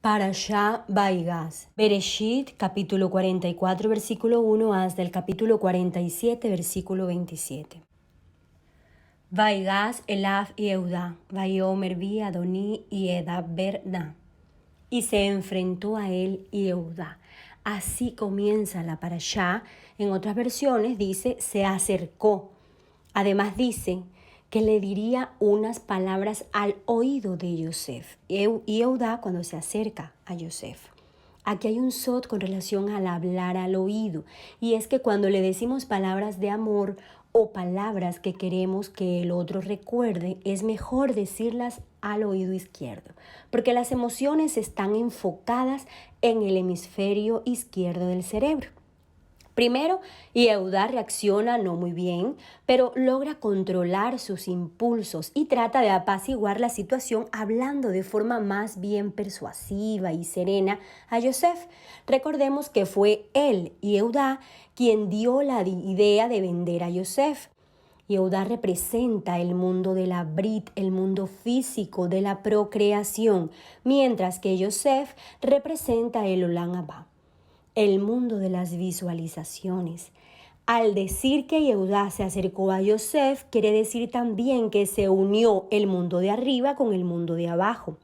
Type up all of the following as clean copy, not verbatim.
Parashá Vaigas, Bereshit, capítulo 44, versículo 1 hasta el capítulo 47, versículo 27. Vaigas Elav y Eudá, Vayomer vi Adoní y Edaber na. Y se enfrentó a él y Eudá. Así comienza la Parashá. En otras versiones dice, se acercó. Además dice que le diría unas palabras al oído de Yosef. Y Eudá cuando se acerca a Yosef. Aquí hay un sot con relación al hablar al oído. Y es que cuando le decimos palabras de amor o palabras que queremos que el otro recuerde, es mejor decirlas al oído izquierdo. Porque las emociones están enfocadas en el hemisferio izquierdo del cerebro. Primero, Yehuda reacciona no muy bien, pero logra controlar sus impulsos y trata de apaciguar la situación hablando de forma más bien persuasiva y serena a Yosef. Recordemos que fue él, Yehuda, quien dio la idea de vender a Yosef. Yehuda representa el mundo de la Brit, el mundo físico de la procreación, mientras que Yosef representa el Olam Haba, el mundo de las visualizaciones. Al decir que Yehuda se acercó a Yosef, quiere decir también que se unió el mundo de arriba con el mundo de abajo.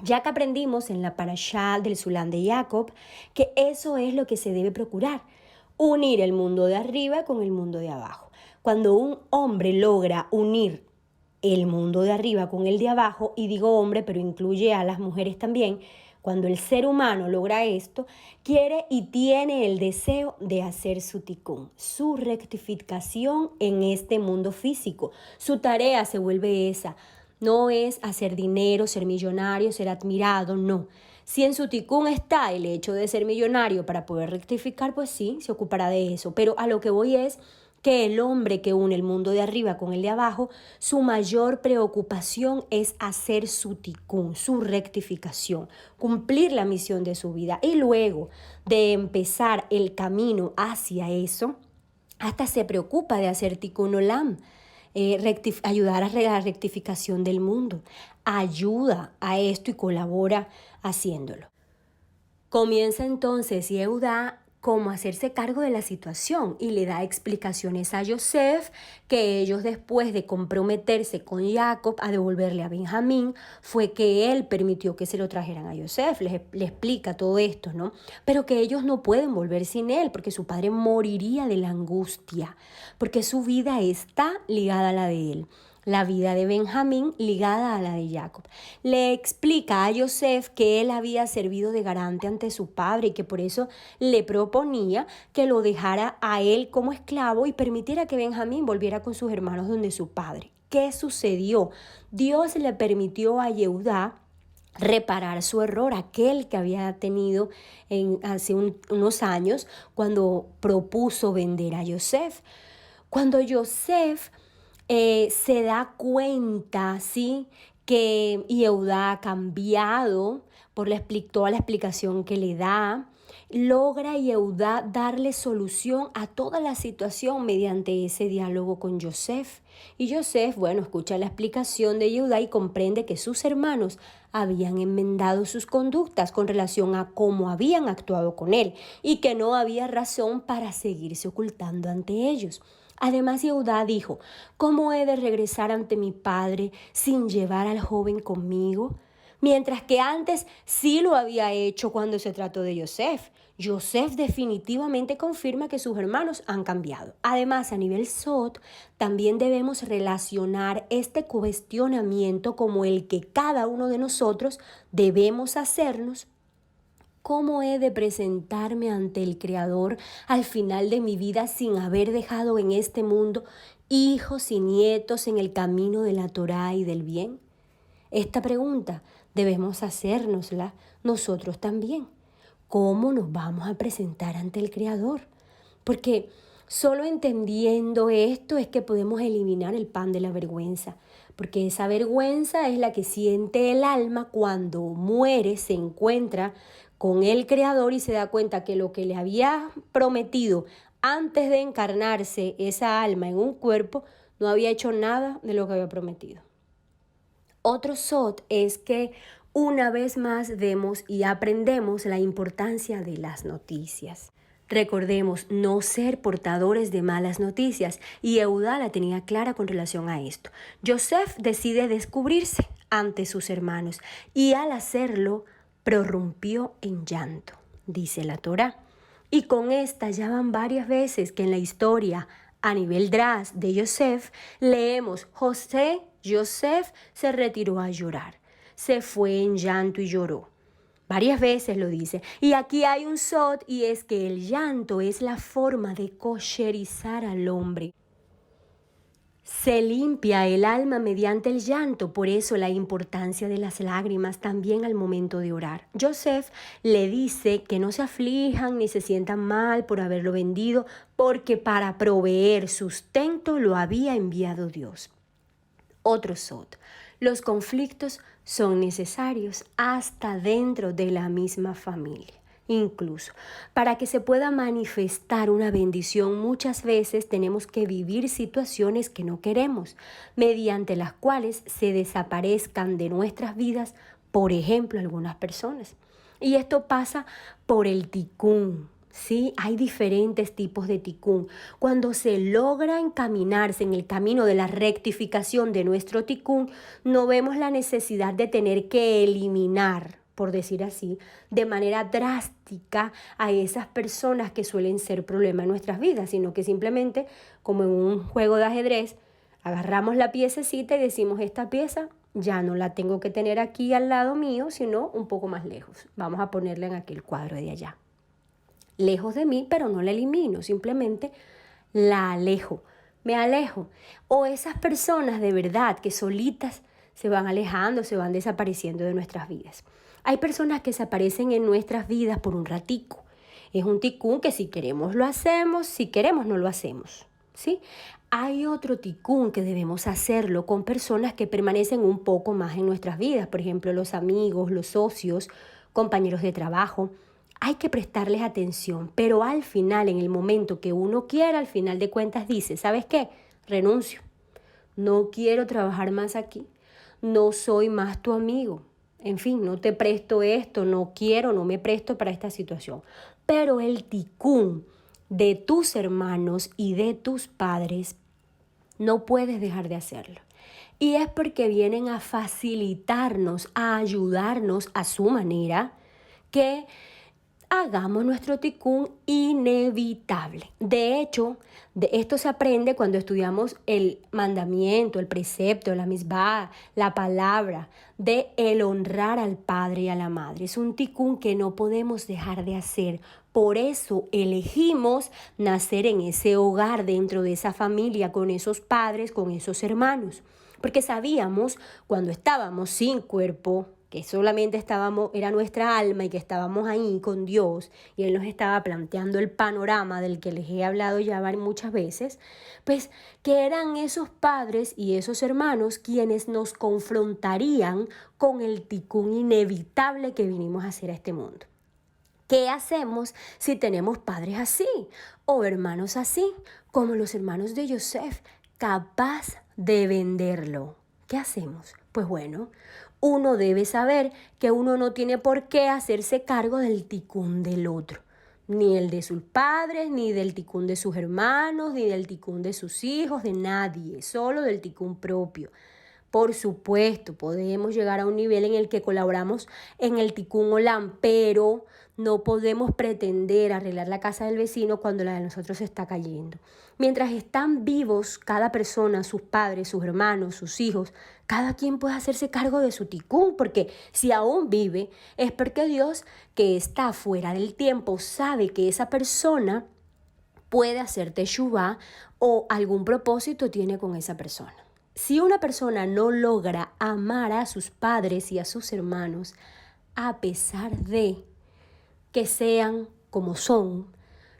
Ya que aprendimos en la Parashá del Sulam de Jacob que eso es lo que se debe procurar, unir el mundo de arriba con el mundo de abajo. Cuando un hombre logra unir el mundo de arriba con el de abajo, y digo hombre, pero incluye a las mujeres también, cuando el ser humano logra esto, quiere y tiene el deseo de hacer su tikún, su rectificación en este mundo físico. Su tarea se vuelve esa. No es hacer dinero, ser millonario, ser admirado, no. Si en su tikún está el hecho de ser millonario para poder rectificar, pues sí, se ocupará de eso. Pero a lo que voy es que el hombre que une el mundo de arriba con el de abajo, su mayor preocupación es hacer su tikún, su rectificación, cumplir la misión de su vida. Y luego de empezar el camino hacia eso, hasta se preocupa de hacer tikún olam, ayudar a la rectificación del mundo. Ayuda a esto y colabora haciéndolo. Comienza entonces Yehuda como hacerse cargo de la situación y le da explicaciones a Yosef que ellos, después de comprometerse con Jacob a devolverle a Benjamín, fue que él permitió que se lo trajeran a Yosef. Le explica todo esto, ¿no? Pero que ellos no pueden volver sin él porque su padre moriría de la angustia, porque su vida está ligada a la de él. La vida de Benjamín ligada a la de Jacob. Le explica a Yosef que él había servido de garante ante su padre y que por eso le proponía que lo dejara a él como esclavo y permitiera que Benjamín volviera con sus hermanos donde su padre. ¿Qué sucedió? Dios le permitió a Yehuda reparar su error, aquel que había tenido hace unos años cuando propuso vender a Yosef. Cuando Yosef se da cuenta, ¿sí?, que Yehuda ha cambiado por toda la explicación que le da, logra Yehuda darle solución a toda la situación mediante ese diálogo con Yosef. Y Yosef, escucha la explicación de Yehuda y comprende que sus hermanos habían enmendado sus conductas con relación a cómo habían actuado con él y que no había razón para seguirse ocultando ante ellos. Además, Yehuda dijo, ¿cómo he de regresar ante mi padre sin llevar al joven conmigo? Mientras que antes sí lo había hecho cuando se trató de Yosef. Yosef definitivamente confirma que sus hermanos han cambiado. Además, a nivel Sot, también debemos relacionar este cuestionamiento como el que cada uno de nosotros debemos hacernos. ¿Cómo he de presentarme ante el Creador al final de mi vida sin haber dejado en este mundo hijos y nietos en el camino de la Torá y del bien? Esta pregunta debemos hacérnosla nosotros también. ¿Cómo nos vamos a presentar ante el Creador? Porque solo entendiendo esto es que podemos eliminar el pan de la vergüenza, porque esa vergüenza es la que siente el alma cuando muere, se encuentra con el Creador y se da cuenta que lo que le había prometido antes de encarnarse esa alma en un cuerpo, no había hecho nada de lo que había prometido. Otro sot es que una vez más vemos y aprendemos la importancia de las noticias. Recordemos no ser portadores de malas noticias y Eudá la tenía clara con relación a esto. Yosef decide descubrirse ante sus hermanos y al hacerlo prorrumpió en llanto, dice la Torá. Y con esta ya van varias veces que en la historia a nivel dras de Yosef leemos Yosef se retiró a llorar, se fue en llanto y lloró. Varias veces lo dice. Y aquí hay un sod y es que el llanto es la forma de kosherizar al hombre. Se limpia el alma mediante el llanto, por eso la importancia de las lágrimas también al momento de orar. Yosef le dice que no se aflijan ni se sientan mal por haberlo vendido, porque para proveer sustento lo había enviado Dios. Otro sod. Los conflictos son necesarios hasta dentro de la misma familia. Incluso para que se pueda manifestar una bendición, muchas veces tenemos que vivir situaciones que no queremos, mediante las cuales se desaparezcan de nuestras vidas, por ejemplo, algunas personas. Y esto pasa por el tikún. Sí, hay diferentes tipos de tikún. Cuando se logra encaminarse en el camino de la rectificación de nuestro tikún, no vemos la necesidad de tener que eliminar, por decir así, de manera drástica a esas personas que suelen ser problema en nuestras vidas, sino que simplemente, como en un juego de ajedrez, agarramos la piececita y decimos, esta pieza ya no la tengo que tener aquí al lado mío, sino un poco más lejos. Vamos a ponerla en aquel cuadro de allá. Lejos de mí, pero no la elimino, simplemente la alejo, me alejo. O esas personas de verdad que solitas se van alejando, se van desapareciendo de nuestras vidas. Hay personas que se aparecen en nuestras vidas por un ratico. Es un tikún que si queremos lo hacemos, si queremos no lo hacemos, ¿sí? Hay otro tikún que debemos hacerlo con personas que permanecen un poco más en nuestras vidas, por ejemplo, los amigos, los socios, compañeros de trabajo. Hay que prestarles atención, pero al final, en el momento que uno quiera, al final de cuentas dice, ¿sabes qué? Renuncio. No quiero trabajar más aquí. No soy más tu amigo. En fin, no te presto esto, no quiero, no me presto para esta situación. Pero el tikún de tus hermanos y de tus padres, no puedes dejar de hacerlo. Y es porque vienen a facilitarnos, a ayudarnos a su manera, que hagamos nuestro tikún inevitable. De hecho, de esto se aprende cuando estudiamos el mandamiento, el precepto, la misbah, la palabra de el honrar al padre y a la madre. Es un tikún que no podemos dejar de hacer. Por eso elegimos nacer en ese hogar, dentro de esa familia, con esos padres, con esos hermanos. Porque sabíamos cuando estábamos sin cuerpo, que solamente era nuestra alma y que estábamos ahí con Dios y Él nos estaba planteando el panorama del que les he hablado ya muchas veces, pues que eran esos padres y esos hermanos quienes nos confrontarían con el tikún inevitable que vinimos a hacer a este mundo. ¿Qué hacemos si tenemos padres así o hermanos así, como los hermanos de Yosef, capaz de venderlo? ¿Qué hacemos? Pues bueno, uno debe saber que uno no tiene por qué hacerse cargo del tikún del otro, ni el de sus padres, ni del tikún de sus hermanos, ni del tikún de sus hijos, de nadie, solo del tikún propio. Por supuesto, podemos llegar a un nivel en el que colaboramos en el tikún olam, pero no podemos pretender arreglar la casa del vecino cuando la de nosotros está cayendo. Mientras están vivos cada persona, sus padres, sus hermanos, sus hijos, cada quien puede hacerse cargo de su tikún, porque si aún vive es porque Dios, que está fuera del tiempo, sabe que esa persona puede hacer teshuvá o algún propósito tiene con esa persona. Si una persona no logra amar a sus padres y a sus hermanos, a pesar de que sean como son,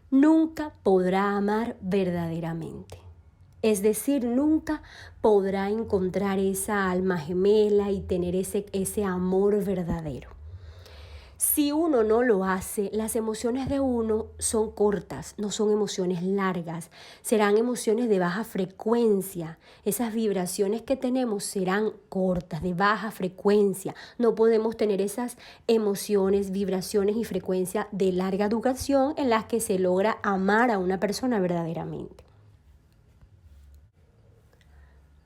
nunca podrá amar verdaderamente. Es decir, nunca podrá encontrar esa alma gemela y tener ese amor verdadero. Si uno no lo hace, las emociones de uno son cortas, no son emociones largas, serán emociones de baja frecuencia. Esas vibraciones que tenemos serán cortas, de baja frecuencia. No podemos tener esas emociones, vibraciones y frecuencia de larga duración en las que se logra amar a una persona verdaderamente.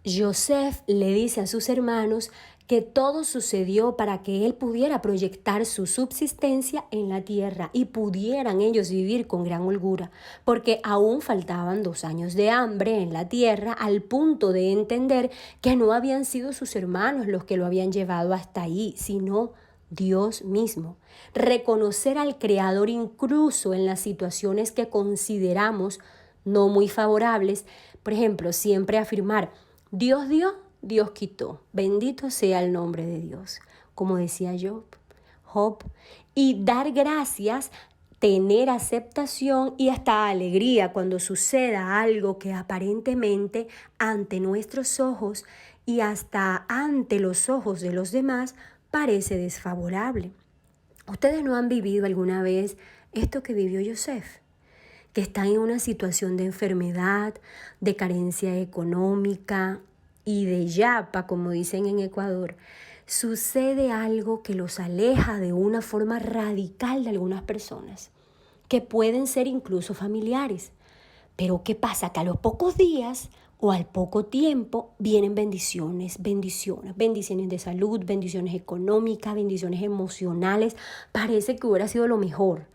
Joseph le dice a sus hermanos que todo sucedió para que él pudiera proyectar su subsistencia en la tierra y pudieran ellos vivir con gran holgura, porque aún faltaban 2 años de hambre en la tierra, al punto de entender que no habían sido sus hermanos los que lo habían llevado hasta ahí, sino Dios mismo. Reconocer al Creador incluso en las situaciones que consideramos no muy favorables. Por ejemplo, siempre afirmar: Dios dio, Dios quitó. Bendito sea el nombre de Dios. Como decía Job. Y dar gracias, tener aceptación y hasta alegría cuando suceda algo que aparentemente ante nuestros ojos y hasta ante los ojos de los demás parece desfavorable. ¿Ustedes no han vivido alguna vez esto que vivió Joseph? Que están en una situación de enfermedad, de carencia económica y de yapa, como dicen en Ecuador, sucede algo que los aleja de una forma radical de algunas personas, que pueden ser incluso familiares. Pero ¿qué pasa? Que a los pocos días o al poco tiempo vienen bendiciones de salud, bendiciones económicas, bendiciones emocionales. Parece que hubiera sido lo mejor.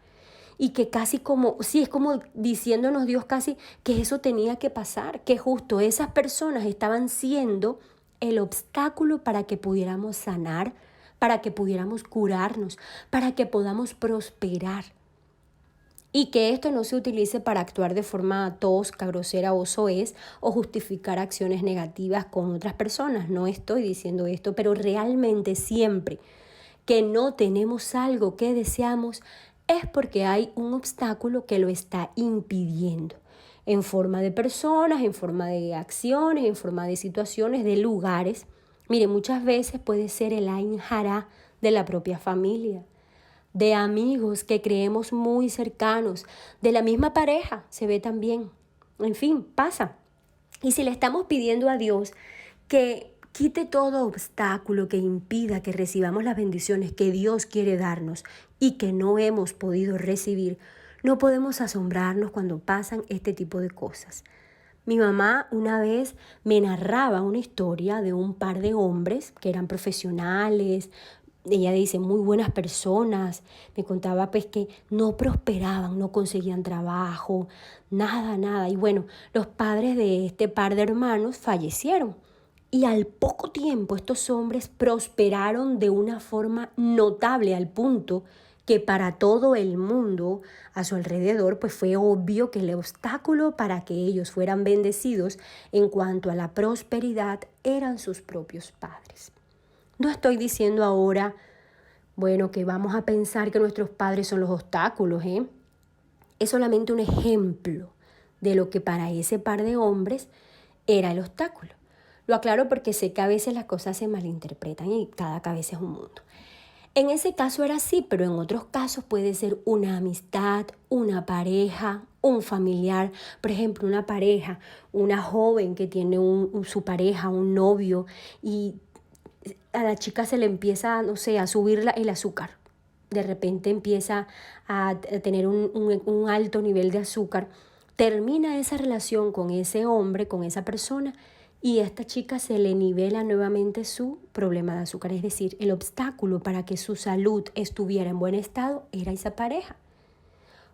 Y que casi como, sí, es como diciéndonos Dios casi que eso tenía que pasar, que justo esas personas estaban siendo el obstáculo para que pudiéramos sanar, para que pudiéramos curarnos, para que podamos prosperar. Y que esto no se utilice para actuar de forma tosca, grosera o soez o justificar acciones negativas con otras personas. No estoy diciendo esto, pero realmente siempre que no tenemos algo que deseamos, es porque hay un obstáculo que lo está impidiendo, en forma de personas, en forma de acciones, en forma de situaciones, de lugares. Mire, muchas veces puede ser el Ain Jara de la propia familia, de amigos que creemos muy cercanos, de la misma pareja, se ve también. En fin, pasa. Y si le estamos pidiendo a Dios que quite todo obstáculo que impida que recibamos las bendiciones que Dios quiere darnos y que no hemos podido recibir, no podemos asombrarnos cuando pasan este tipo de cosas. Mi mamá una vez me narraba una historia de un par de hombres que eran profesionales, ella dice muy buenas personas, me contaba pues que no prosperaban, no conseguían trabajo, nada. Y bueno, los padres de este par de hermanos fallecieron. Y al poco tiempo estos hombres prosperaron de una forma notable al punto que para todo el mundo a su alrededor pues fue obvio que el obstáculo para que ellos fueran bendecidos en cuanto a la prosperidad eran sus propios padres. No estoy diciendo ahora, bueno, que vamos a pensar que nuestros padres son los obstáculos, ¿eh? Es solamente un ejemplo de lo que para ese par de hombres era el obstáculo. Lo aclaro porque sé que a veces las cosas se malinterpretan y cada cabeza es un mundo. En ese caso era así, pero en otros casos puede ser una amistad, una pareja, un familiar. Por ejemplo, una pareja, una joven que tiene su pareja, un novio, y a la chica se le empieza, no sé, a subir el azúcar. De repente empieza a tener un alto nivel de azúcar. Termina esa relación con ese hombre, con esa persona, y a esta chica se le nivela nuevamente su problema de azúcar. Es decir, el obstáculo para que su salud estuviera en buen estado era esa pareja.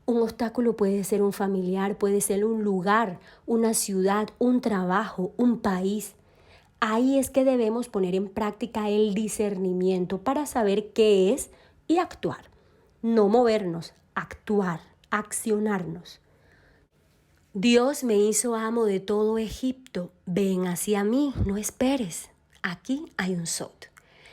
Un obstáculo puede ser un familiar, puede ser un lugar, una ciudad, un trabajo, un país. Ahí es que debemos poner en práctica el discernimiento para saber qué es y actuar. No movernos, actuar, accionarnos. Dios me hizo amo de todo Egipto. Ven hacia mí, no esperes. Aquí hay un sot.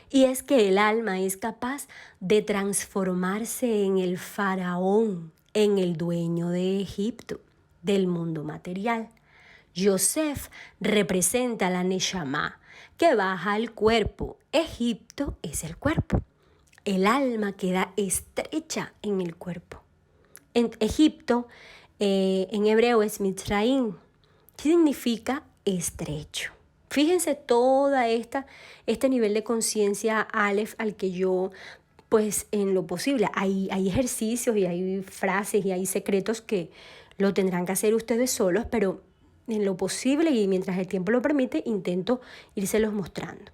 Y es que el alma es capaz de transformarse en el faraón, en el dueño de Egipto, del mundo material. Yosef representa la Neshama, que baja al cuerpo. Egipto es el cuerpo. el alma queda estrecha en el cuerpo. En Egipto, en hebreo es Mitzrayim, que significa estrecho. Fíjense este nivel de conciencia Aleph al que yo, pues en lo posible, hay ejercicios y hay frases y hay secretos que lo tendrán que hacer ustedes solos, pero en lo posible y mientras el tiempo lo permite, intento írselos mostrando.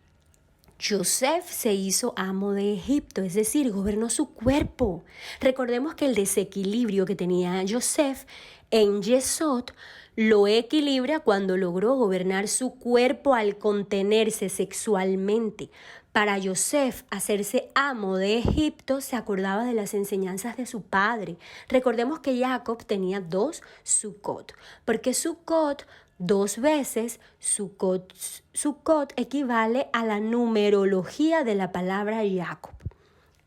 Joseph se hizo amo de Egipto, es decir, gobernó su cuerpo. Recordemos que el desequilibrio que tenía Joseph en Yesod lo equilibra cuando logró gobernar su cuerpo al contenerse sexualmente. Para Joseph, hacerse amo de Egipto se acordaba de las enseñanzas de su padre. Recordemos que Jacob tenía 2 Sukkot, porque Sukkot 2 veces, Sukkot equivale a la numerología de la palabra Jacob.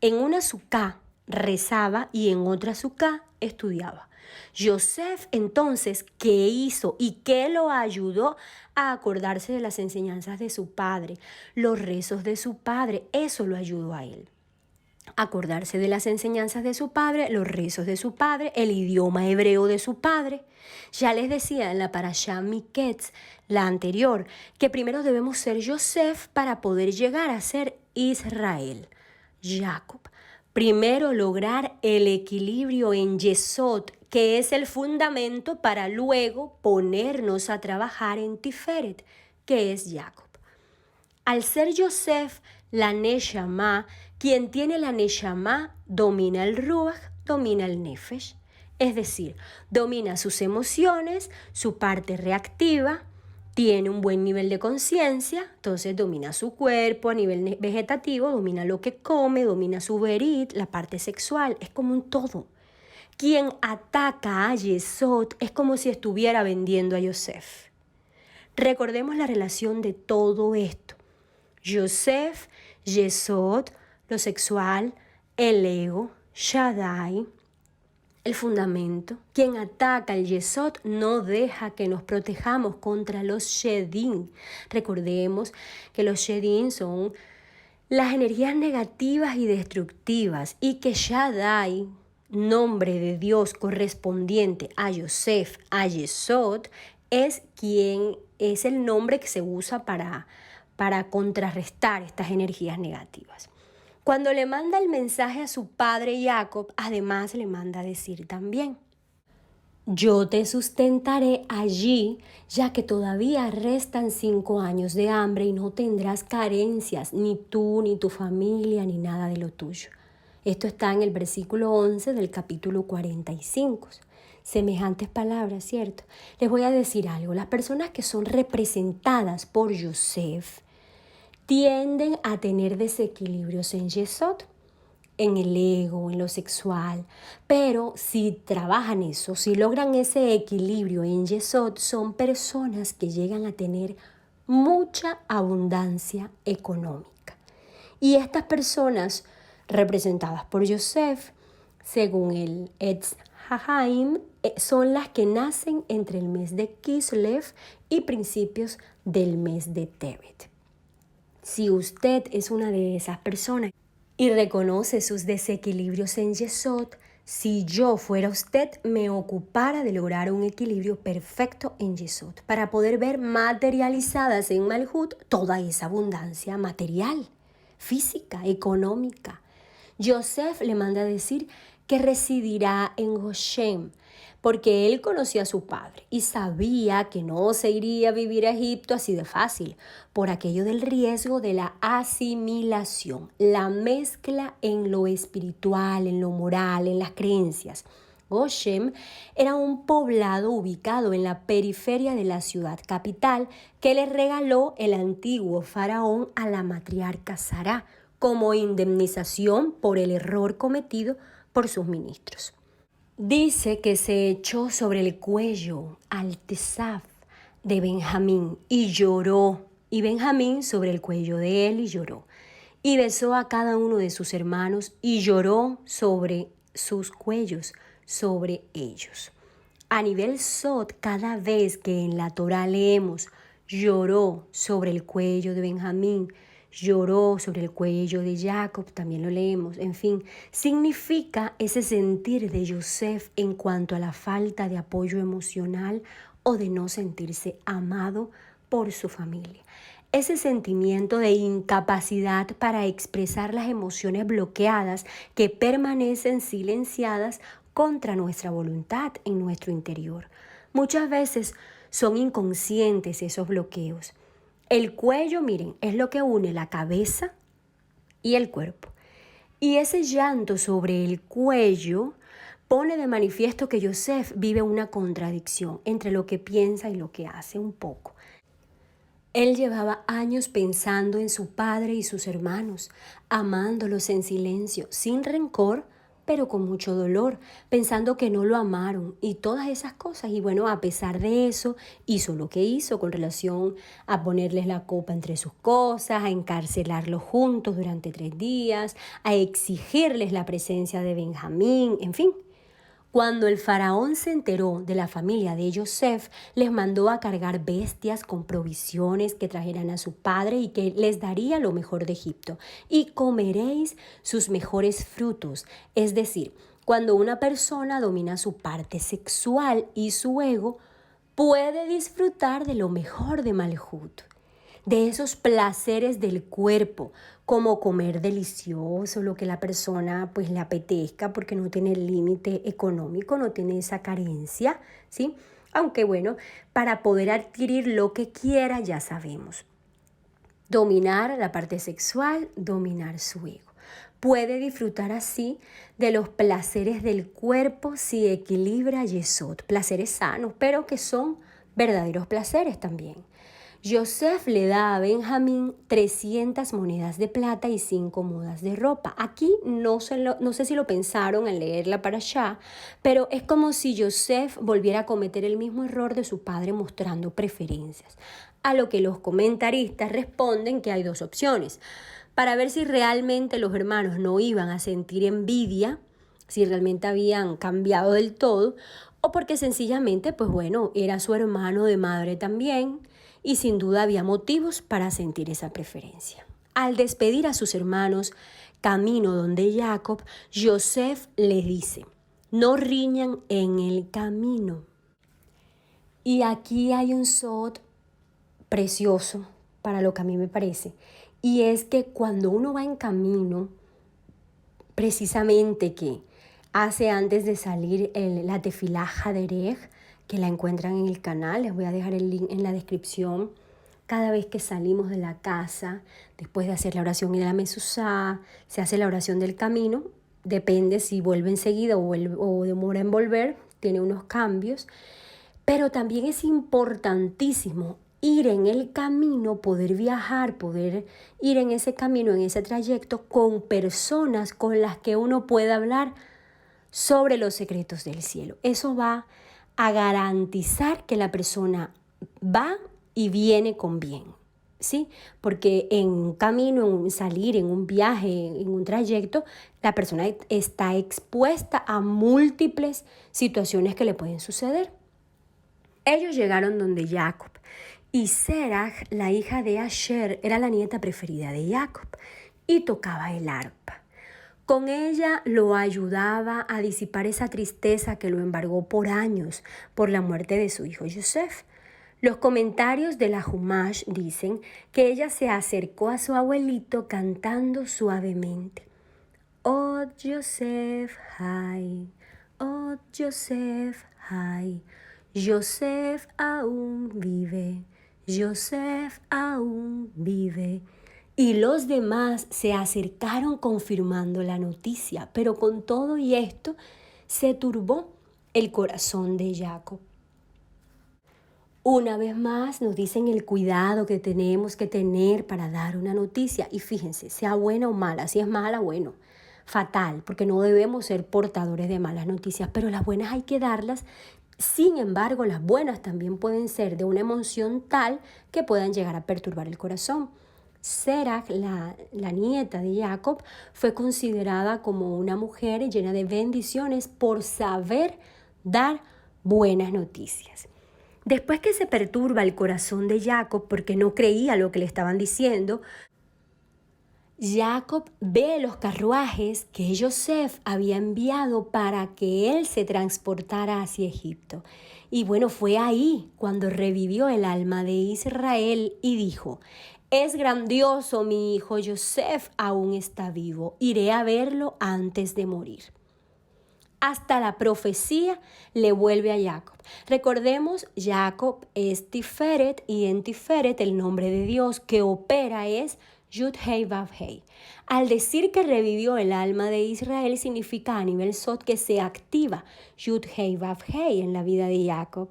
En una Sukkah rezaba y en otra Sukkah estudiaba. Joseph entonces, ¿qué hizo y qué lo ayudó a acordarse de las enseñanzas de su padre? Los rezos de su padre, eso lo ayudó a él. Acordarse de las enseñanzas de su padre, los rezos de su padre, el idioma hebreo de su padre. Ya les decía en la Parashá Miketz, la anterior, que primero debemos ser Joseph para poder llegar a ser Israel, Jacob. Primero lograr el equilibrio en Yesod, que es el fundamento para luego ponernos a trabajar en Tiferet, que es Jacob. Al ser Joseph, la Neshama, quien tiene la Neshama, domina el Ruach, domina el Nefesh. Es decir, domina sus emociones, su parte reactiva, tiene un buen nivel de conciencia, entonces domina su cuerpo a nivel vegetativo, domina lo que come, domina su berit, la parte sexual, es como un todo. Quien ataca a Yesod es como si estuviera vendiendo a Joseph. Recordemos la relación de todo esto. Joseph, Yesod, lo sexual, el ego, Shaddai, el fundamento. Quien ataca el Yesod no deja que nos protejamos contra los Shedim. Recordemos que los Shedim son las energías negativas y destructivas y que Shaddai, nombre de Dios correspondiente a Joseph, a Yesod, es el nombre que se usa para contrarrestar estas energías negativas. Cuando le manda el mensaje a su padre Jacob, además le manda a decir también: yo te sustentaré allí, ya que todavía restan 5 años de hambre y no tendrás carencias, ni tú, ni tu familia, ni nada de lo tuyo. Esto está en el versículo 11 del capítulo 45. Semejantes palabras, ¿cierto? Les voy a decir algo. Las personas que son representadas por Joseph tienden a tener desequilibrios en Yesod, en el ego, en lo sexual, pero si trabajan eso, si logran ese equilibrio en Yesod, son personas que llegan a tener mucha abundancia económica. Y estas personas representadas por Joseph, según el Etz Haim, son las que nacen entre el mes de Kislev y principios del mes de Tevet. Si usted es una de esas personas y reconoce sus desequilibrios en Yesod, si yo fuera usted, me ocupara de lograr un equilibrio perfecto en Yesod para poder ver materializadas en Malhut toda esa abundancia material, física, económica. Joseph le manda a decir que residirá en Goshen, porque él conocía a su padre y sabía que no se iría a vivir a Egipto así de fácil, por aquello del riesgo de la asimilación, la mezcla en lo espiritual, en lo moral, en las creencias. Goshen era un poblado ubicado en la periferia de la ciudad capital que le regaló el antiguo faraón a la matriarca Sará como indemnización por el error cometido por sus ministros. Dice que se echó sobre el cuello al Tesaf de Benjamín y lloró, y Benjamín sobre el cuello de él y lloró, y besó a cada uno de sus hermanos y lloró sobre sus cuellos, sobre ellos. A nivel Sod, cada vez que en la Torá leemos lloró sobre el cuello de Benjamín, lloró sobre el cuello de Jacob, también lo leemos. En fin, significa ese sentir de Yosef en cuanto a la falta de apoyo emocional o de no sentirse amado por su familia. Ese sentimiento de incapacidad para expresar las emociones bloqueadas que permanecen silenciadas contra nuestra voluntad en nuestro interior. Muchas veces son inconscientes esos bloqueos. El cuello, miren, es lo que une la cabeza y el cuerpo. Y ese llanto sobre el cuello pone de manifiesto que Yosef vive una contradicción entre lo que piensa y lo que hace un poco. Él llevaba años pensando en su padre y sus hermanos, amándolos en silencio, sin rencor, pero con mucho dolor, pensando que no lo amaron y todas esas cosas. Y bueno, a pesar de eso, hizo lo que hizo con relación a ponerles la copa entre sus cosas, a encarcelarlos juntos durante 3 días, a exigirles la presencia de Benjamín, en fin. Cuando el faraón se enteró de la familia de Yosef, les mandó a cargar bestias con provisiones que trajeran a su padre y que les daría lo mejor de Egipto. Y comeréis sus mejores frutos. Es decir, cuando una persona domina su parte sexual y su ego, puede disfrutar de lo mejor de Malhut, de esos placeres del cuerpo, como comer delicioso, lo que la persona pues le apetezca porque no tiene límite económico, no tiene esa carencia, ¿sí? Aunque bueno, para poder adquirir lo que quiera ya sabemos. Dominar la parte sexual, dominar su ego. Puede disfrutar así de los placeres del cuerpo si equilibra Yesod, placeres sanos, pero que son verdaderos placeres también. Yosef le da a Benjamín 300 monedas de plata y 5 mudas de ropa. Aquí no sé si lo pensaron al leerla para allá, pero es como si Yosef volviera a cometer el mismo error de su padre mostrando preferencias. A lo que los comentaristas responden que hay 2 opciones. Para ver si realmente los hermanos no iban a sentir envidia, si realmente habían cambiado del todo, o porque sencillamente, pues bueno, era su hermano de madre también, y sin duda había motivos para sentir esa preferencia. Al despedir a sus hermanos, camino donde Jacob, Yosef les dice, no riñan en el camino. Y aquí hay un sod precioso para lo que a mí me parece, y es que cuando uno va en camino, precisamente que hace antes de salir la tefilá Haderech, que la encuentran en el canal, les voy a dejar el link en la descripción. Cada vez que salimos de la casa, después de hacer la oración y de la mesuzá, se hace la oración del camino, depende si vuelve enseguida o demora en volver, tiene unos cambios, pero también es importantísimo ir en el camino, poder viajar, poder ir en ese camino, en ese trayecto, con personas con las que uno pueda hablar sobre los secretos del cielo. Eso va a garantizar que la persona va y viene con bien, ¿sí? Porque en un camino, en un salir, en un viaje, en un trayecto, la persona está expuesta a múltiples situaciones que le pueden suceder. Ellos llegaron donde Jacob y Serach, la hija de Asher, era la nieta preferida de Jacob y tocaba el arpa. Con ella lo ayudaba a disipar esa tristeza que lo embargó por años por la muerte de su hijo Yosef. Los comentarios de la Humash dicen que ella se acercó a su abuelito cantando suavemente. Od Yosef Hay, Od Yosef Hay, Yosef aún vive, Yosef aún vive. Y los demás se acercaron confirmando la noticia, pero con todo y esto se turbó el corazón de Jacob. Una vez más nos dicen el cuidado que tenemos que tener para dar una noticia. Y fíjense, sea buena o mala, si es mala, bueno, fatal, porque no debemos ser portadores de malas noticias, pero las buenas hay que darlas. Sin embargo, las buenas también pueden ser de una emoción tal que puedan llegar a perturbar el corazón. Serach, la nieta de Jacob, fue considerada como una mujer llena de bendiciones por saber dar buenas noticias. Después que se perturba el corazón de Jacob porque no creía lo que le estaban diciendo, Jacob ve los carruajes que Joseph había enviado para que él se transportara hacia Egipto. Y bueno, fue ahí cuando revivió el alma de Israel y dijo: es grandioso, mi hijo Joseph aún está vivo, iré a verlo antes de morir. Hasta la profecía le vuelve a Jacob. Recordemos, Jacob es Tiferet y en Tiferet el nombre de Dios que opera es Yud-Hei-Vav-Hei. Al decir que revivió el alma de Israel significa a nivel Sot que se activa Yud-Hei-Vav-Hei en la vida de Jacob.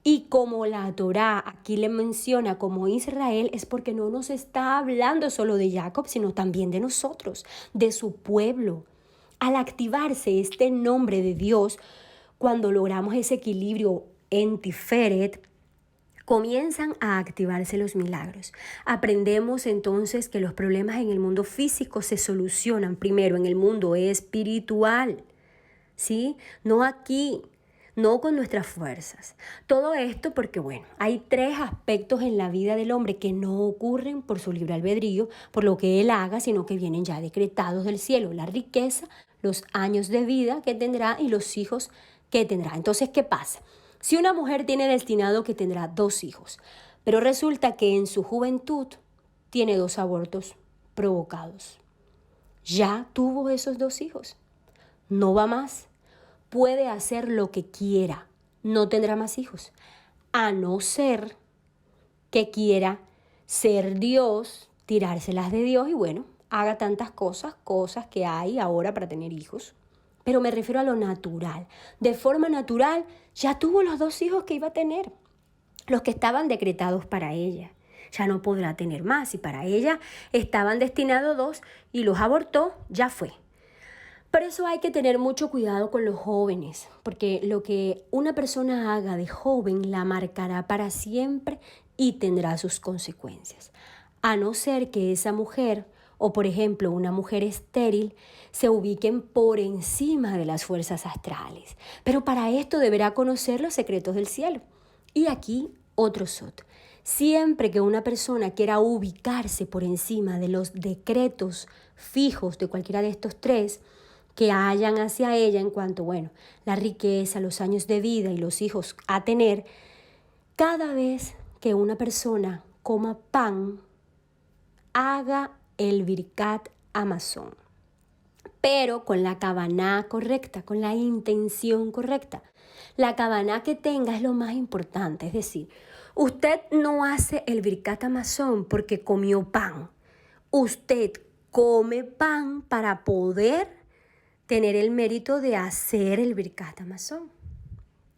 Y como la Torá aquí le menciona como Israel es porque no nos está hablando solo de Jacob, sino también de nosotros, de su pueblo. Al activarse este nombre de Dios, cuando logramos ese equilibrio en Tiferet, comienzan a activarse los milagros. Aprendemos entonces que los problemas en el mundo físico se solucionan primero en el mundo espiritual, ¿sí? No aquí, no con nuestras fuerzas. Todo esto porque, bueno, hay 3 aspectos en la vida del hombre que no ocurren por su libre albedrío, por lo que él haga, sino que vienen ya decretados del cielo: la riqueza, los años de vida que tendrá y los hijos que tendrá. Entonces, ¿qué pasa? Si una mujer tiene destinado que tendrá 2 hijos, pero resulta que en su juventud tiene 2 abortos provocados, ya tuvo esos 2 hijos, no va más, puede hacer lo que quiera, no tendrá más hijos, a no ser que quiera ser Dios, tirárselas de Dios y bueno, haga tantas cosas que hay ahora para tener hijos. Pero me refiero a lo natural. De forma natural, ya tuvo los 2 hijos que iba a tener, los que estaban decretados para ella. Ya no podrá tener más y para ella estaban destinados 2 y los abortó, ya fue. Por eso hay que tener mucho cuidado con los jóvenes, porque lo que una persona haga de joven la marcará para siempre y tendrá sus consecuencias. A no ser que esa mujer, o por ejemplo una mujer estéril, se ubiquen por encima de las fuerzas astrales. Pero para esto deberá conocer los secretos del cielo. Y aquí otro Sot. Siempre que una persona quiera ubicarse por encima de los decretos fijos de cualquiera de estos 3, que hayan hacia ella en cuanto, bueno, la riqueza, los años de vida y los hijos a tener, cada vez que una persona coma pan, haga el Birkat Hamazon, pero con la kavaná correcta, con la intención correcta. La kavaná que tenga es lo más importante, es decir, usted no hace el Birkat Hamazon porque comió pan. Usted come pan para poder tener el mérito de hacer el Birkat Hamazon.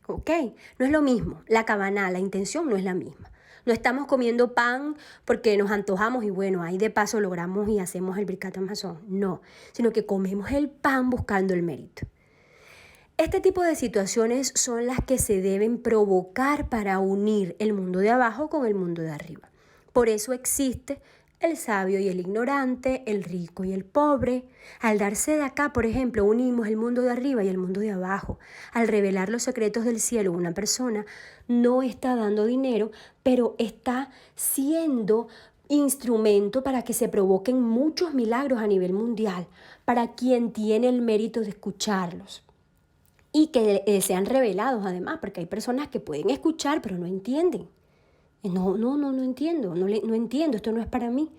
¿Ok? No es lo mismo. La kavaná, la intención no es la misma. No estamos comiendo pan porque nos antojamos y bueno, ahí de paso logramos y hacemos el Birkat Hamazon. No, sino que comemos el pan buscando el mérito. Este tipo de situaciones son las que se deben provocar para unir el mundo de abajo con el mundo de arriba. Por eso existe el sabio y el ignorante, el rico y el pobre. Al darse de acá, por ejemplo, unimos el mundo de arriba y el mundo de abajo. Al revelar los secretos del cielo, una persona no está dando dinero, pero está siendo instrumento para que se provoquen muchos milagros a nivel mundial, para quien tiene el mérito de escucharlos. Y que sean revelados además, porque hay personas que pueden escuchar pero no entienden. No entiendo, no entiendo, esto no es para mí.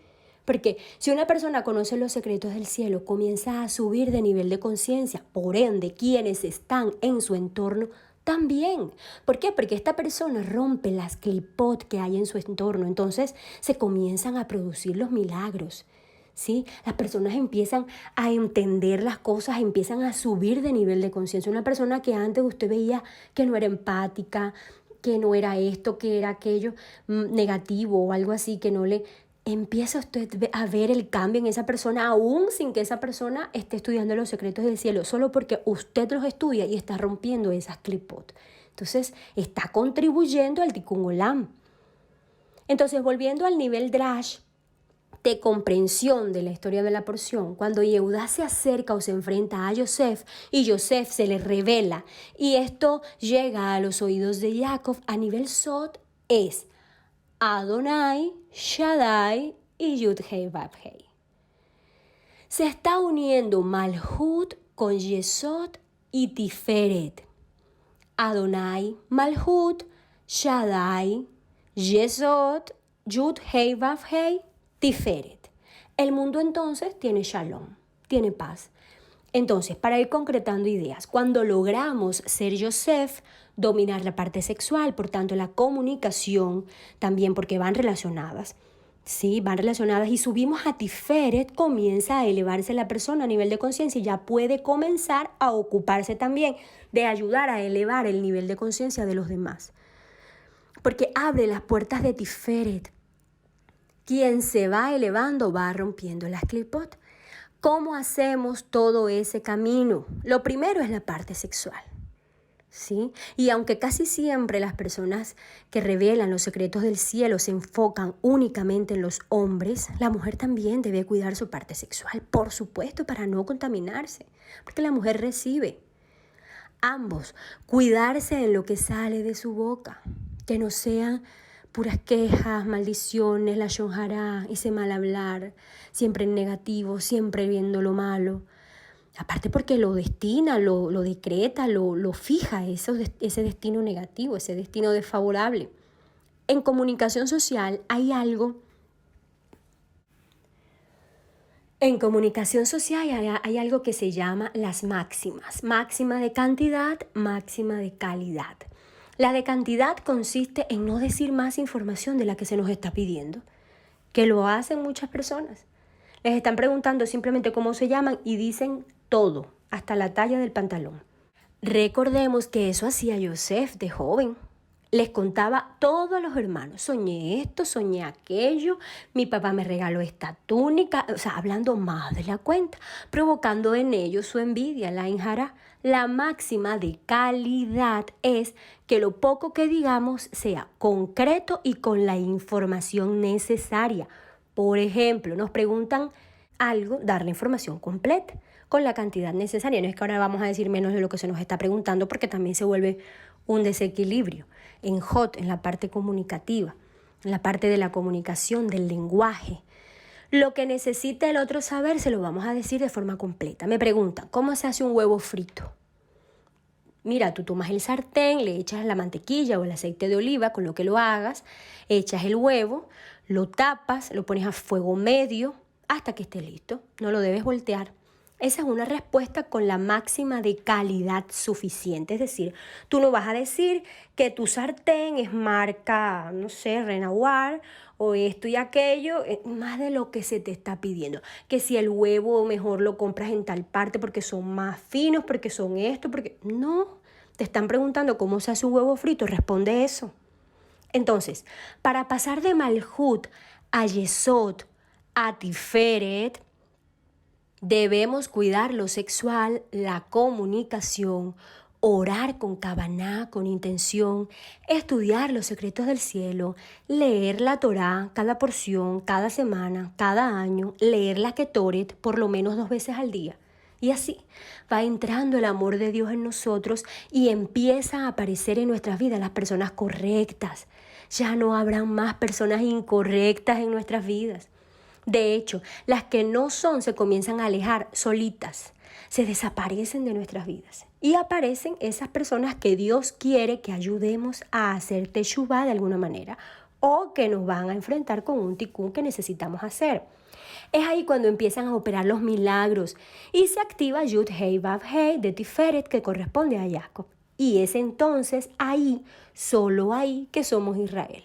Porque si una persona conoce los secretos del cielo, comienza a subir de nivel de conciencia, por ende, quienes están en su entorno también. ¿Por qué? Porque esta persona rompe las clipot que hay en su entorno, entonces se comienzan a producir los milagros. ¿Sí? Las personas empiezan a entender las cosas, empiezan a subir de nivel de conciencia. Una persona que antes usted veía que no era empática, que no era esto, que era aquello negativo o algo así, que no le... Empieza usted a ver el cambio en esa persona, aún sin que esa persona esté estudiando los secretos del cielo, solo porque usted los estudia y está rompiendo esas clipot. Entonces, está contribuyendo al Tikkun Olam. Entonces, volviendo al nivel Drash, de comprensión de la historia de la porción, cuando Yehudá se acerca o se enfrenta a Yosef y Yosef se le revela y esto llega a los oídos de Jacob a nivel Sot, es Adonai, Shaddai y Yud-Hei-Vav-Hei. Se está uniendo Malhut con Yesod y Tiferet. Adonai, Malhut, Shaddai, Yesod, Yud Hei Vav Hei, Tiferet. El mundo entonces tiene shalom, tiene paz. Entonces, para ir concretando ideas, cuando logramos ser Yosef, dominar la parte sexual, por tanto la comunicación, también porque van relacionadas, ¿sí? Van relacionadas y subimos a Tiferet, comienza a elevarse la persona a nivel de conciencia y ya puede comenzar a ocuparse también de ayudar a elevar el nivel de conciencia de los demás. Porque abre las puertas de Tiferet. Quien se va elevando va rompiendo las clipot. ¿Cómo hacemos todo ese camino? Lo primero es la parte sexual, ¿sí? Y aunque casi siempre las personas que revelan los secretos del cielo se enfocan únicamente en los hombres, la mujer también debe cuidar su parte sexual, por supuesto, para no contaminarse, porque la mujer recibe. Ambos, cuidarse en lo que sale de su boca, que no sean puras quejas, maldiciones, la shonjará, ese mal hablar, siempre en negativo, siempre viendo lo malo. Aparte porque lo destina, lo decreta, lo fija, ese destino negativo, ese destino desfavorable. En comunicación social hay algo. En comunicación social hay algo que se llama las máximas. Máxima de cantidad, máxima de calidad. La de cantidad consiste en no decir más información de la que se nos está pidiendo, que lo hacen muchas personas. Les están preguntando simplemente cómo se llaman y dicen todo, hasta la talla del pantalón. Recordemos que eso hacía Yosef de joven. Les contaba todo a los hermanos. Soñé esto, soñé aquello, mi papá me regaló esta túnica, hablando más de la cuenta, provocando en ellos su envidia, la injara. La máxima de calidad es que lo poco que digamos sea concreto y con la información necesaria. Por ejemplo, nos preguntan algo, dar la información completa con la cantidad necesaria. No es que ahora vamos a decir menos de lo que se nos está preguntando porque también se vuelve un desequilibrio. En Jot, en la parte comunicativa, en la parte de la comunicación, del lenguaje. Lo que necesita el otro saber se lo vamos a decir de forma completa. Me preguntan, ¿cómo se hace un huevo frito? Mira, tú tomas el sartén, le echas la mantequilla o el aceite de oliva, con lo que lo hagas, echas el huevo, lo tapas, lo pones a fuego medio hasta que esté listo. No lo debes voltear. Esa es una respuesta con la máxima de calidad suficiente. Es decir, tú no vas a decir que tu sartén es marca, no sé, Renauer o esto y aquello, más de lo que se te está pidiendo. Que si el huevo mejor lo compras en tal parte porque son más finos, porque son esto, porque... No, te están preguntando cómo se hace un huevo frito, responde eso. Entonces, para pasar de Malhut a Yesod a Tiferet, debemos cuidar lo sexual, la comunicación, orar con Kavaná, con intención, estudiar los secretos del cielo, leer la Torá cada porción, cada semana, cada año, leer la Ketoret por lo menos 2 veces al día. Y así va entrando el amor de Dios en nosotros y empieza a aparecer en nuestras vidas las personas correctas. Ya no habrán más personas incorrectas en nuestras vidas. De hecho, las que no son se comienzan a alejar solitas, se desaparecen de nuestras vidas y aparecen esas personas que Dios quiere que ayudemos a hacer teshuvá de alguna manera o que nos van a enfrentar con un tikkun que necesitamos hacer. Es ahí cuando empiezan a operar los milagros y se activa Yud Hei Vav Hei de Tiferet que corresponde a Jacob. Y es entonces ahí, solo ahí, que somos Israel.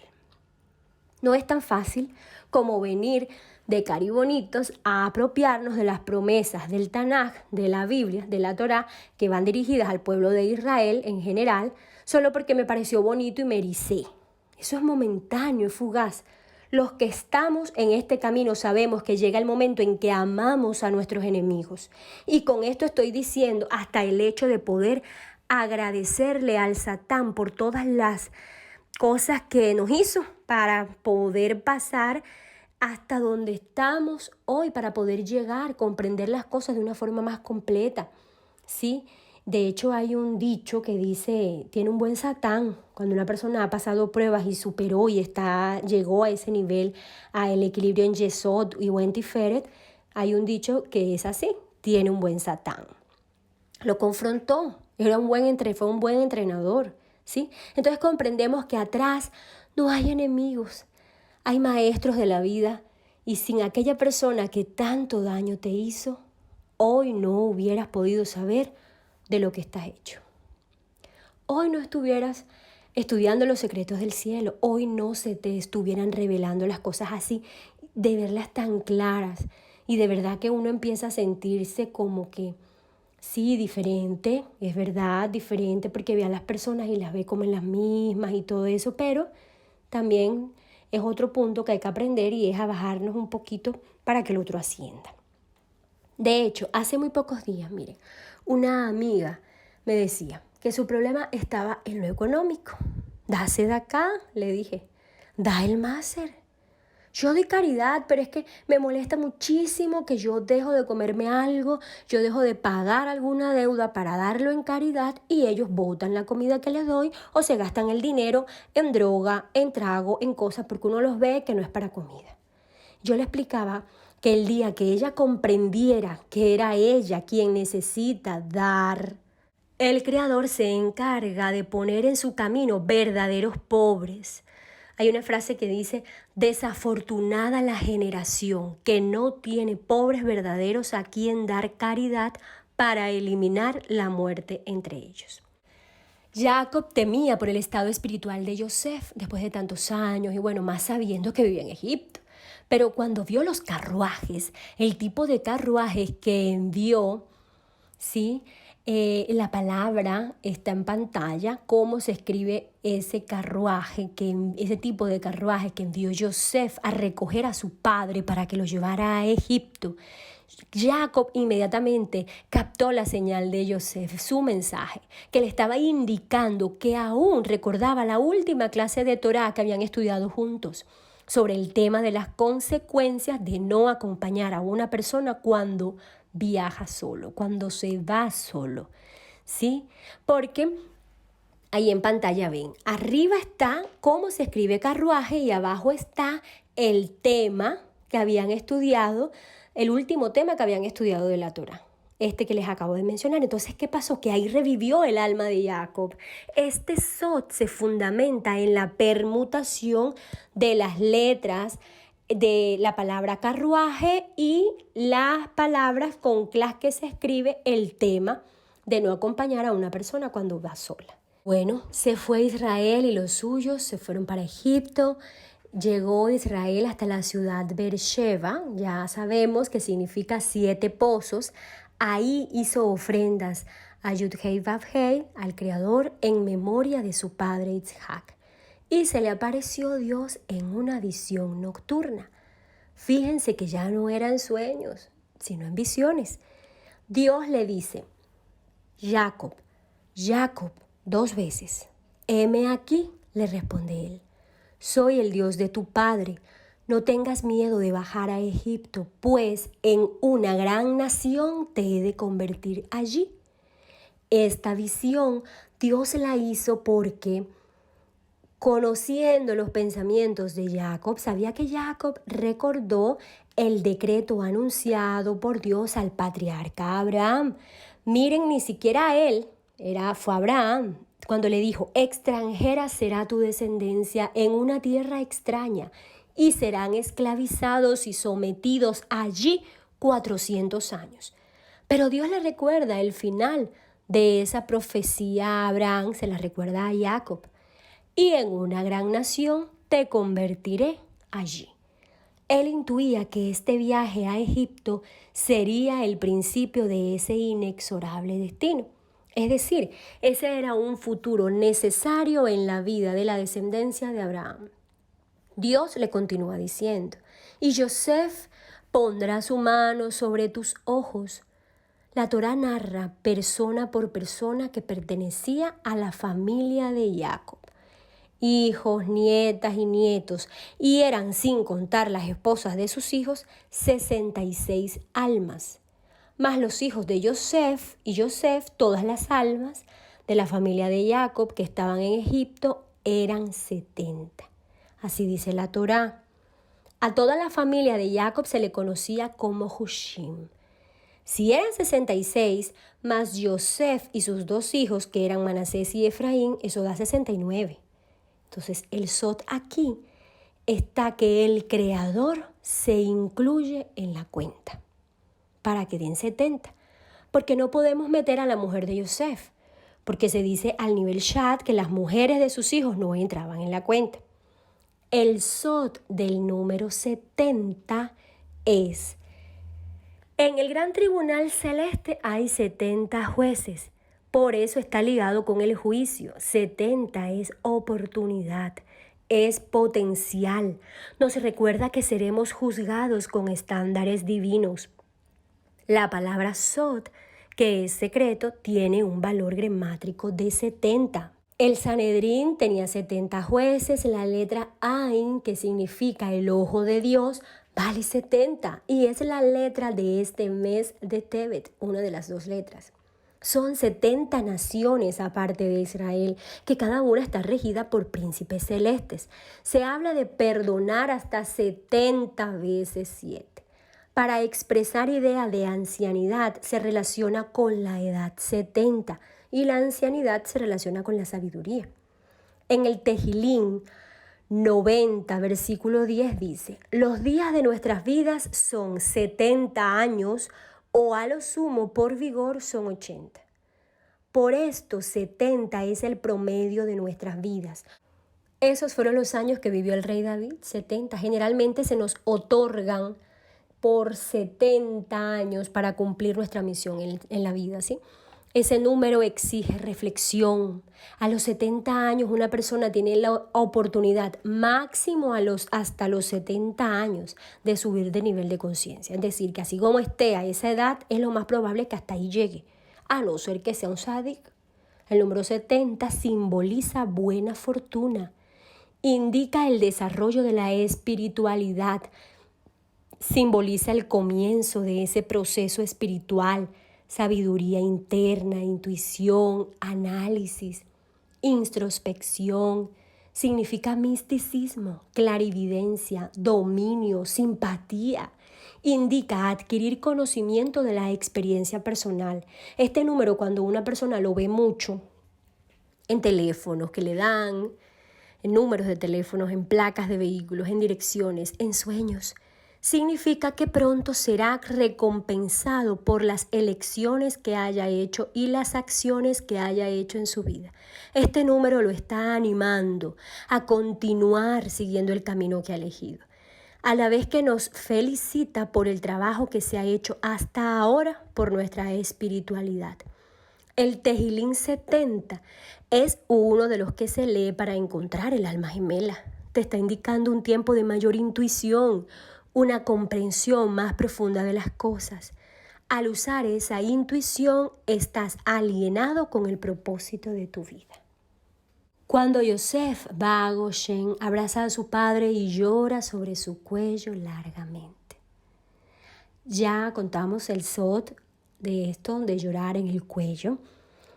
No es tan fácil como venir de caribonitos a apropiarnos de las promesas del Tanaj, de la Biblia, de la Torá, que van dirigidas al pueblo de Israel en general, solo porque me pareció bonito y me ericé. Eso es momentáneo, es fugaz. Los que estamos en este camino sabemos que llega el momento en que amamos a nuestros enemigos. Y con esto estoy diciendo hasta el hecho de poder agradecerle al Satán por todas las cosas que nos hizo para poder pasar hasta donde estamos hoy, para poder llegar, comprender las cosas de una forma más completa, ¿sí? De hecho, hay un dicho que dice, tiene un buen Satán. Cuando una persona ha pasado pruebas y superó y llegó a ese nivel, a el equilibrio en Yesod y en Tiferet, Hay un dicho que es así, tiene un buen Satán. Lo confrontó, fue un buen entrenador, ¿sí? Entonces comprendemos que atrás no hay enemigos, hay maestros de la vida y sin aquella persona que tanto daño te hizo, hoy no hubieras podido saber de lo que estás hecho. Hoy no estuvieras estudiando los secretos del cielo, hoy no se te estuvieran revelando las cosas así, de verlas tan claras y de verdad que uno empieza a sentirse como que sí, diferente, es verdad, diferente porque ve a las personas y las ve como en las mismas y todo eso, pero también es otro punto que hay que aprender y es a bajarnos un poquito para que el otro ascienda. De hecho, hace muy pocos días, miren, una amiga me decía que su problema estaba en lo económico. Dase de acá, le dije, da el máster. Yo doy caridad, pero es que me molesta muchísimo que yo dejo de comerme algo, yo dejo de pagar alguna deuda para darlo en caridad y ellos botan la comida que les doy o se gastan el dinero en droga, en trago, en cosas porque uno los ve que no es para comida. Yo le explicaba que el día que ella comprendiera que era ella quien necesita dar, el Creador se encarga de poner en su camino verdaderos pobres. Hay una frase que dice, desafortunada la generación que no tiene pobres verdaderos a quien dar caridad para eliminar la muerte entre ellos. Jacob temía por el estado espiritual de Yosef después de tantos años y bueno, más sabiendo que vivía en Egipto. Pero cuando vio los carruajes, el tipo de carruajes que envió, ¿sí? La palabra está en pantalla, cómo se escribe ese carruaje, ese tipo de carruaje que envió Yosef a recoger a su padre para que lo llevara a Egipto. Jacob inmediatamente captó la señal de Yosef, su mensaje, que le estaba indicando que aún recordaba la última clase de Torá que habían estudiado juntos sobre el tema de las consecuencias de no acompañar a una persona cuando viaja solo, cuando se va solo, ¿sí? Porque ahí en pantalla ven, arriba está cómo se escribe carruaje y abajo está el tema que habían estudiado, el último tema que habían estudiado de la Torá. Que les acabo de mencionar. Entonces, ¿qué pasó? Que ahí revivió el alma de Jacob. Este Sot se fundamenta en la permutación de las letras de la palabra carruaje y las palabras con las que se escribe el tema de no acompañar a una persona cuando va sola. Bueno, se fue Israel y los suyos se fueron para Egipto. Llegó Israel hasta la ciudad Beersheba, ya sabemos que significa 7 pozos. Ahí hizo ofrendas a Yud-Hei Vav-Hei, al Creador, en memoria de su padre Isaac. Y se le apareció Dios en una visión nocturna. Fíjense que ya no eran sueños, sino en visiones. Dios le dice, Jacob, Jacob, 2 veces. Heme aquí, le responde él. Soy el Dios de tu padre. No tengas miedo de bajar a Egipto, pues en una gran nación te he de convertir allí. Esta visión Dios la hizo porque, conociendo los pensamientos de Jacob, sabía que Jacob recordó el decreto anunciado por Dios al patriarca Abraham. Miren, ni siquiera él, fue Abraham, cuando le dijo, extranjera será tu descendencia en una tierra extraña y serán esclavizados y sometidos allí 400 años. Pero Dios le recuerda el final de esa profecía a Abraham, se la recuerda a Jacob. Y en una gran nación te convertiré allí. Él intuía que este viaje a Egipto sería el principio de ese inexorable destino. Es decir, ese era un futuro necesario en la vida de la descendencia de Abraham. Dios le continúa diciendo, y Yosef pondrá su mano sobre tus ojos. La Torá narra persona por persona que pertenecía a la familia de Jacob. Hijos, nietas y nietos, y eran, sin contar las esposas de sus hijos, 66 almas. Más los hijos de Yosef y Yosef, todas las almas de la familia de Jacob que estaban en Egipto, eran 70. Así dice la Torá. A toda la familia de Jacob se le conocía como Hushim. Si eran 66, más Yosef y sus 2 hijos, que eran Manasés y Efraín, eso da 69. Entonces, el sot aquí está que el creador se incluye en la cuenta para que den 70. Porque no podemos meter a la mujer de Yosef, porque se dice al nivel Shad que las mujeres de sus hijos no entraban en la cuenta. El sot del número 70 es: en el gran tribunal celeste hay 70 jueces. Por eso está ligado con el juicio. 70 es oportunidad, es potencial. Nos recuerda que seremos juzgados con estándares divinos. La palabra sot, que es secreto, tiene un valor gramático de 70. El Sanedrín tenía 70 jueces. La letra Ain, que significa el ojo de Dios, vale 70 y es la letra de este mes de Tebet, una de las 2 letras. Son 70 naciones aparte de Israel, que cada una está regida por príncipes celestes. Se habla de perdonar hasta 70 veces 7. Para expresar idea de ancianidad se relaciona con la edad 70 y la ancianidad se relaciona con la sabiduría. En el Tejilín 90, versículo 10 dice: los días de nuestras vidas son 70 años o a lo sumo por vigor son 80. Por esto 70 es el promedio de nuestras vidas. Esos fueron los años que vivió el rey David, 70. Generalmente se nos otorgan por 70 años para cumplir nuestra misión en la vida, ¿sí? Ese número exige reflexión. A los 70 años una persona tiene la oportunidad máximo hasta los 70 años de subir de nivel de conciencia. Es decir, que así como esté a esa edad, es lo más probable que hasta ahí llegue, a no ser que sea un sádic. El número 70 simboliza buena fortuna, indica el desarrollo de la espiritualidad, simboliza el comienzo de ese proceso espiritual, sabiduría interna, intuición, análisis, introspección. Significa misticismo, clarividencia, dominio, simpatía. Indica adquirir conocimiento de la experiencia personal. Este número, cuando una persona lo ve mucho en teléfonos que le dan, en números de teléfonos, en placas de vehículos, en direcciones, en sueños, significa que pronto será recompensado por las elecciones que haya hecho y las acciones que haya hecho en su vida. Este número lo está animando a continuar siguiendo el camino que ha elegido, a la vez que nos felicita por el trabajo que se ha hecho hasta ahora por nuestra espiritualidad. El Tejilín 70 es uno de los que se lee para encontrar el alma gemela. Te está indicando un tiempo de mayor intuición, una comprensión más profunda de las cosas. Al usar esa intuición, estás alienado con el propósito de tu vida. Cuando Yosef va a Goshen, abraza a su padre y llora sobre su cuello largamente. Ya contamos el sot de esto, de llorar en el cuello,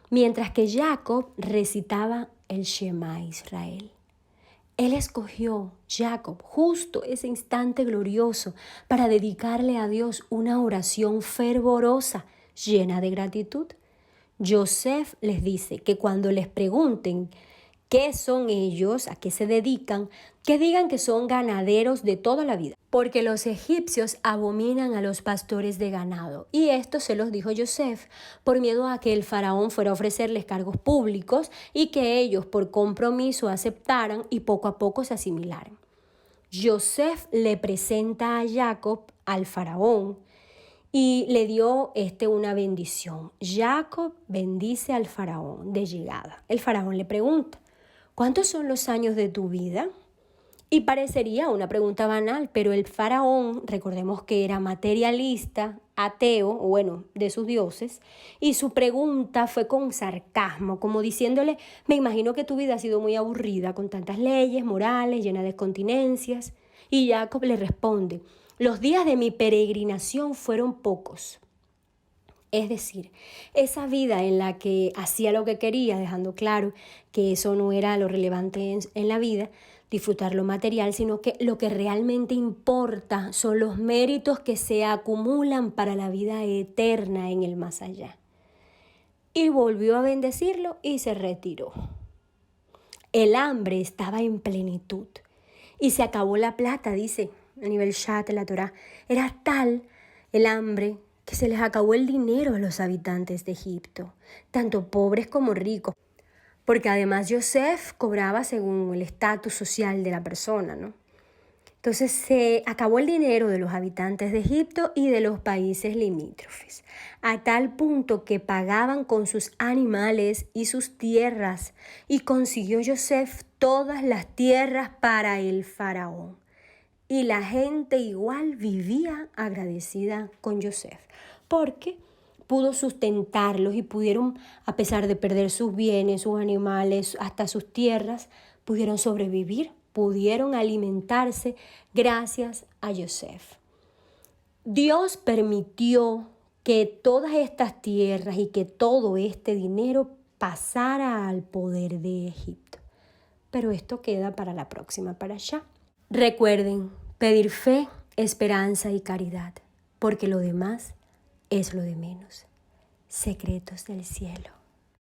mientras que Jacob recitaba el Shema Israel. Él escogió, Jacob, justo ese instante glorioso para dedicarle a Dios una oración fervorosa, llena de gratitud. Yosef les dice que cuando les pregunten qué son ellos, a qué se dedican, que digan que son ganaderos de toda la vida, porque los egipcios abominan a los pastores de ganado. Y esto se los dijo Yosef por miedo a que el faraón fuera a ofrecerles cargos públicos y que ellos por compromiso aceptaran y poco a poco se asimilaran. Yosef le presenta a Jacob al faraón y le dio una bendición. Jacob bendice al faraón de llegada. El faraón le pregunta: ¿cuántos son los años de tu vida? Y parecería una pregunta banal, pero el faraón, recordemos que era materialista, ateo, de sus dioses, y su pregunta fue con sarcasmo, como diciéndole: me imagino que tu vida ha sido muy aburrida, con tantas leyes, morales, llena de continencias. Y Jacob le responde: los días de mi peregrinación fueron pocos. Es decir, esa vida en la que hacía lo que quería, dejando claro que eso no era lo relevante en la vida, disfrutar lo material, sino que lo que realmente importa son los méritos que se acumulan para la vida eterna en el más allá. Y volvió a bendecirlo y se retiró. El hambre estaba en plenitud y se acabó la plata, dice a nivel Shat, la Torá. Era tal el hambre que se les acabó el dinero a los habitantes de Egipto, tanto pobres como ricos, porque además Yosef cobraba según el estatus social de la persona, ¿no? Entonces se acabó el dinero de los habitantes de Egipto y de los países limítrofes, a tal punto que pagaban con sus animales y sus tierras, y consiguió Yosef todas las tierras para el faraón. Y la gente igual vivía agradecida con Yosef, porque pudo sustentarlos y pudieron, a pesar de perder sus bienes, sus animales, hasta sus tierras, pudieron sobrevivir, pudieron alimentarse gracias a Yosef. Dios permitió que todas estas tierras y que todo este dinero pasara al poder de Egipto. Pero esto queda para la próxima parashá. Recuerden pedir fe, esperanza y caridad, porque lo demás es lo de menos. Secretos del cielo.